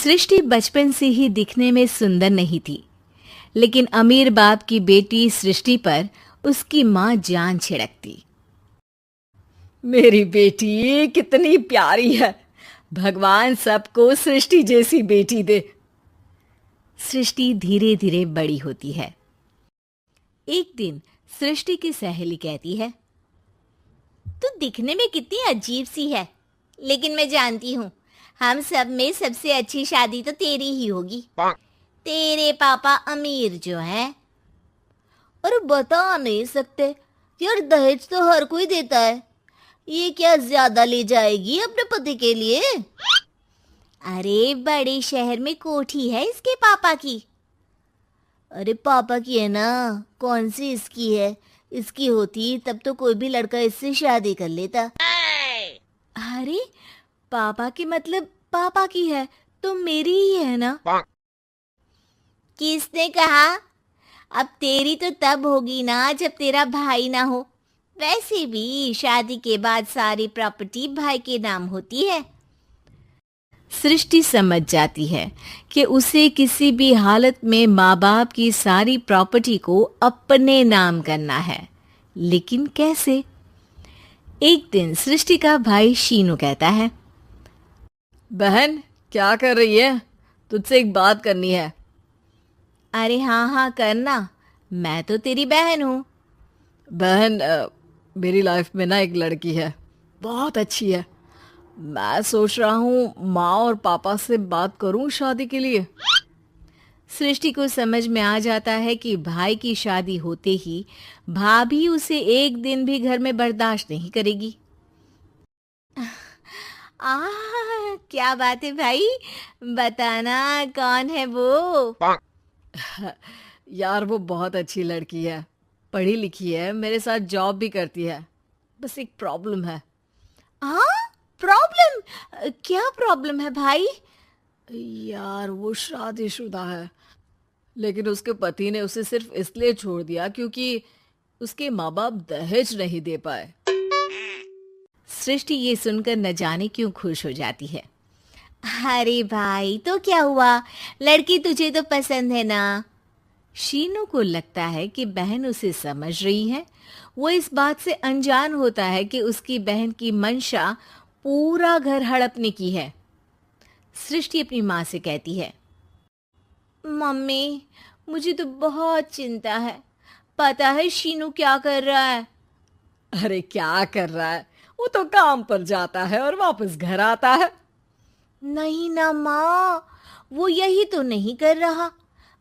सृष्टि बचपन से ही दिखने में सुंदर नहीं थी, लेकिन अमीर बाप की बेटी सृष्टि पर उसकी माँ जान छिड़कती। मेरी बेटी कितनी प्यारी है। भगवान सबको सृष्टि जैसी बेटी दे। सृष्टि धीरे धीरे बड़ी होती है। एक दिन सृष्टि की सहेली कहती है, तू दिखने में कितनी अजीब सी है, लेकिन मैं जानती हूँ हम सब में सबसे अच्छी शादी तो तेरी ही होगी। तेरे पापा अमीर जो है। और बता नहीं सकते यार, दहेज तो हर कोई देता है, ये क्या ज्यादा ले जाएगी अपने पति के लिए? अरे बड़े शहर में कोठी है इसके पापा की। अरे पापा की है ना, कौन सी इसकी है? इसकी होती तब तो कोई भी लड़का इससे शादी कर लेता। अरे पापा की मतलब पापा की है तो मेरी ही है ना? किसने कहा? अब तेरी तो तब होगी ना जब तेरा भाई ना हो। वैसे भी शादी के बाद सारी प्रॉपर्टी भाई के नाम होती है। सृष्टि समझ जाती है कि उसे किसी भी हालत में माँ बाप की सारी प्रॉपर्टी को अपने नाम करना है, लेकिन कैसे? एक दिन सृष्टि का भाई शीनू कहता है, बहन क्या कर रही है? तुझसे एक बात करनी है। अरे हाँ हाँ करना, मैं तो तेरी बहन हूँ। बहन मेरी लाइफ में ना एक लड़की है, बहुत अच्छी है। मैं सोच रहा हूँ माँ और पापा से बात करूँ शादी के लिए। सृष्टि को समझ में आ जाता है कि भाई की शादी होते ही भाभी उसे एक दिन भी घर में बर्दाश्त नहीं करेगी। क्या बात है भाई, बताना कौन है वो? यार वो बहुत अच्छी लड़की है, पढ़ी लिखी है, मेरे साथ जॉब भी करती है। बस एक प्रॉब्लम है। प्रॉब्लम? क्या प्रॉब्लम है भाई? यार वो शादीशुदा है, लेकिन उसके पति ने उसे सिर्फ इसलिए छोड़ दिया क्योंकि उसके माँ बाप दहेज नहीं दे पाए। सृष्टि ये सुनकर न जाने क्यों खुश हो जाती है। अरे भाई तो क्या हुआ, लड़की तुझे तो पसंद है ना? शीनू को लगता है कि बहन उसे समझ रही है। वो इस बात से अनजान होता है कि उसकी बहन की मंशा पूरा घर हड़पने की है। सृष्टि अपनी माँ से कहती है, मम्मी मुझे तो बहुत चिंता है, पता है शीनू क्या कर रहा है? अरे क्या कर रहा है? वो तो काम पर जाता है और वापस घर आता है। नहीं ना माँ, वो यही तो नहीं कर रहा,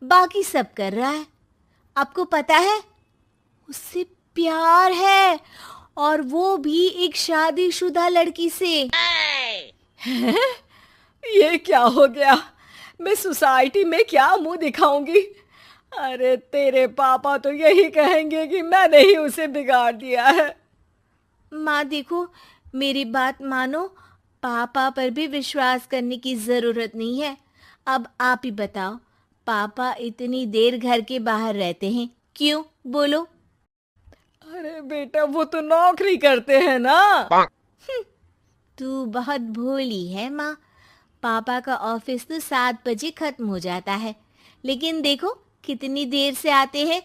बाकी सब कर रहा है। आपको पता है उससे प्यार है, और वो भी एक शादीशुदा लड़की से। हैं? ये क्या हो गया? मैं सोसाइटी में क्या मुंह दिखाऊंगी? अरे तेरे पापा तो यही कहेंगे कि मैंने ही उसे बिगाड़ दिया है। माँ देखो, मेरी बात मानो, पापा पर भी विश्वास करने की जरूरत नहीं है। अब आप ही बताओ, पापा इतनी देर घर के बाहर रहते हैं क्यों, बोलो? अरे बेटा वो तो नौकरी करते हैं ना। तू बहुत भोली है माँ। पापा का ऑफिस तो 7 बजे खत्म हो जाता है, लेकिन देखो कितनी देर से आते हैं।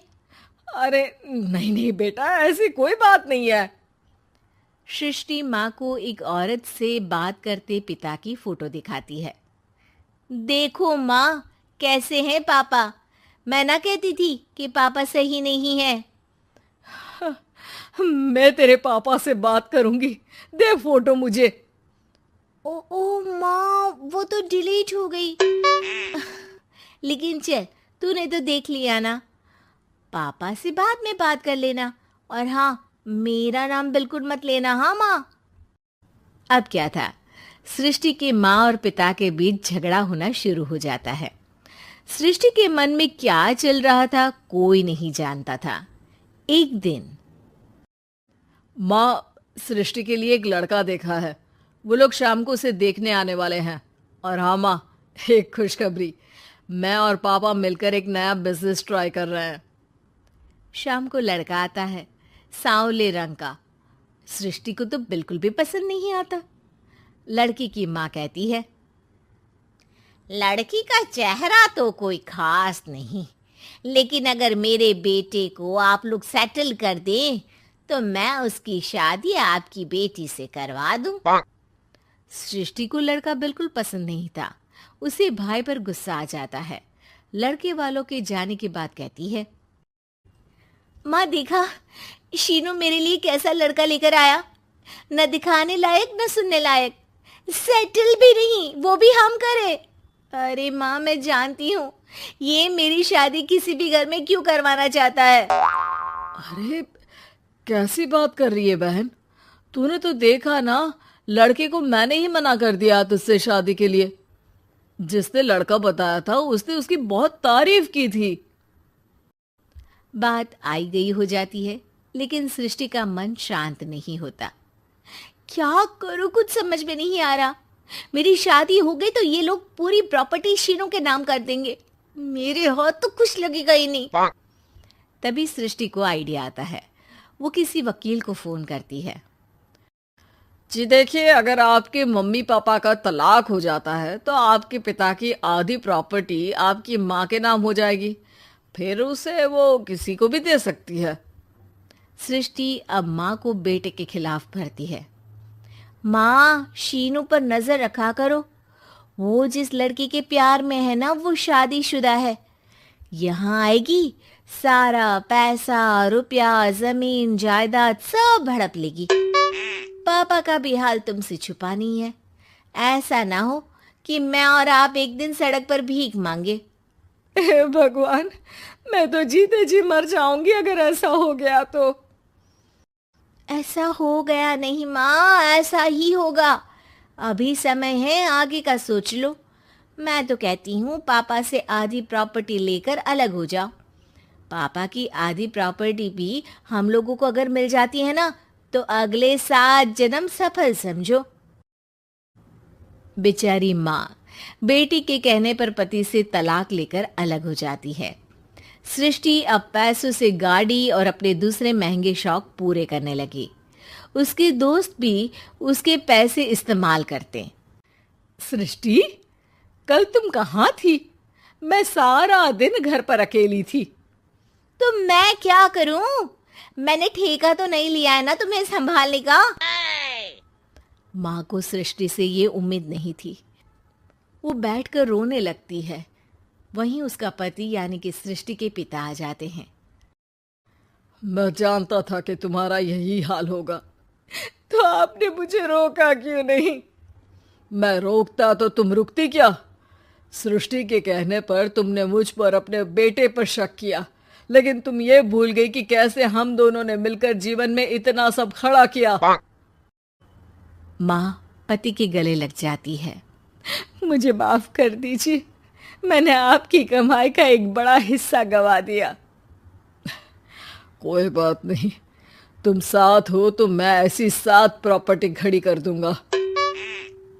अरे नहीं नहीं बेटा, ऐसी कोई बात नहीं है। सृष्टि माँ को एक औरत से बात करते पिता की फोटो दिखाती है। देखो माँ, कैसे हैं पापा? मैं ना कहती थी कि पापा सही नहीं है। मैं तेरे पापा से बात करूंगी, दे फोटो मुझे। ओ माँ, वो तो डिलीट हो गई। लेकिन चल, तूने तो देख लिया ना, पापा से बाद में बात कर लेना। और हाँ, मेरा नाम बिल्कुल मत लेना, हाँ माँ। अब क्या था, सृष्टि के माँ और पिता के बीच झगड़ा होना शुरू हो जाता है। सृष्टि के मन में क्या चल रहा था कोई नहीं जानता था। एक दिन, माँ सृष्टि के लिए एक लड़का देखा है, वो लोग शाम को उसे देखने आने वाले हैं। और हाँ माँ, एक खुशखबरी, मैं और पापा मिलकर एक नया बिजनेस ट्राई कर रहे हैं। शाम को लड़का आता है, सांवले रंग का। सृष्टि को तो बिल्कुल भी पसंद नहीं आता। लड़की की माँ कहती है, लड़की का चेहरा तो कोई खास नहीं, लेकिन अगर मेरे बेटे को आप लोग सेटल कर दें तो मैं उसकी शादी आपकी बेटी से करवा दूं। सृष्टि को लड़का बिल्कुल पसंद नहीं था। उसे भाई पर गुस्सा आ जाता है। लड़के वालों के जाने के बाद कहती है, माँ देखा शीनू मेरे लिए कैसा लड़का लेकर आया, न दिखाने लायक न सुनने लायक, सेटल भी नहीं, वो भी हम करे। अरे माँ मैं जानती हूँ ये मेरी शादी किसी भी घर में क्यों करवाना चाहता है। अरे कैसी बात कर रही है बहन, तूने तो देखा ना, लड़के को मैंने ही मना कर दिया तुझसे शादी के लिए। जिसने लड़का बताया था उसने उसकी बहुत तारीफ की थी। बात आई गई हो जाती है, लेकिन सृष्टि का मन शांत नहीं होता। क्या करूँ कुछ समझ में नहीं आ रहा। मेरी शादी हो गई तो ये लोग पूरी प्रॉपर्टी शीनू के नाम कर देंगे, मेरे हाथ तो कुछ लगेगा ही नहीं। तभी सृष्टि को आइडिया आता है। वो किसी वकील को फोन करती है। जी देखिए, अगर आपके मम्मी पापा का तलाक हो जाता है तो आपके पिता की आधी प्रॉपर्टी आपकी माँ के नाम हो जाएगी, फिर उसे वो किसी को भी दे सकती है। सृष्टि अब माँ को बेटे के खिलाफ भरती है। माँ शीनू पर नजर रखा करो, वो जिस लड़की के प्यार में है ना वो शादीशुदा है। यहाँ आएगी सारा पैसा रुपया जमीन जायदाद सब हड़प लेगी। पापा का भी हाल तुमसे छुपा नहीं है। ऐसा ना हो कि मैं और आप एक दिन सड़क पर भीख मांगे। हे भगवान, मैं तो जीते जी मर जाऊंगी अगर ऐसा हो गया तो। ऐसा हो गया नहीं माँ, ऐसा ही होगा। अभी समय है, आगे का सोच लो। मैं तो कहती हूँ पापा से आधी प्रॉपर्टी लेकर अलग हो जाओ। पापा की आधी प्रॉपर्टी भी हम लोगों को अगर मिल जाती है ना तो अगले 7 जन्म सफल समझो। बेचारी माँ बेटी के कहने पर पति से तलाक लेकर अलग हो जाती है। सृष्टि अब पैसों से गाड़ी और अपने दूसरे महंगे शौक पूरे करने लगी। उसके दोस्त भी उसके पैसे इस्तेमाल करते। सृष्टि, कल तुम कहाँ थी? मैं सारा दिन घर पर अकेली थी। तो मैं क्या करूं? मैंने ठेका तो नहीं लिया है ना तुम्हें संभालने का। माँ को सृष्टि से ये उम्मीद नहीं थी। वो बैठकर रोने लगती है। वहीं उसका पति यानी कि सृष्टि के पिता आ जाते हैं। मैं जानता था कि तुम्हारा यही हाल होगा, तो आपने मुझे रोका क्यों नहीं? मैं रोकता तो तुम रुकती क्या? सृष्टि के कहने पर तुमने मुझ पर अपने बेटे पर शक किया, लेकिन तुम ये भूल गई कि कैसे हम दोनों ने मिलकर जीवन में इतना सब खड़ा किया। माँ पति के गले लग जाती है। मुझे माफ कर दीजिए, मैंने आपकी कमाई का एक बड़ा हिस्सा गवा दिया। कोई बात नहीं, तुम साथ हो तो मैं ऐसी 7 प्रॉपर्टी खड़ी कर दूंगा।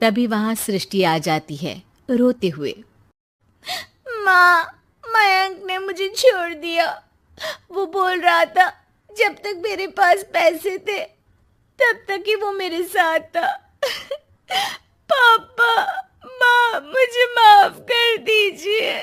तभी वहां सृष्टि आ जाती है रोते हुए। माँ, मयंक ने मुझे छोड़ दिया। वो बोल रहा था जब तक मेरे पास पैसे थे तब तक ही वो मेरे साथ था। पापा, माँ, मुझे माफ कर दीजिए।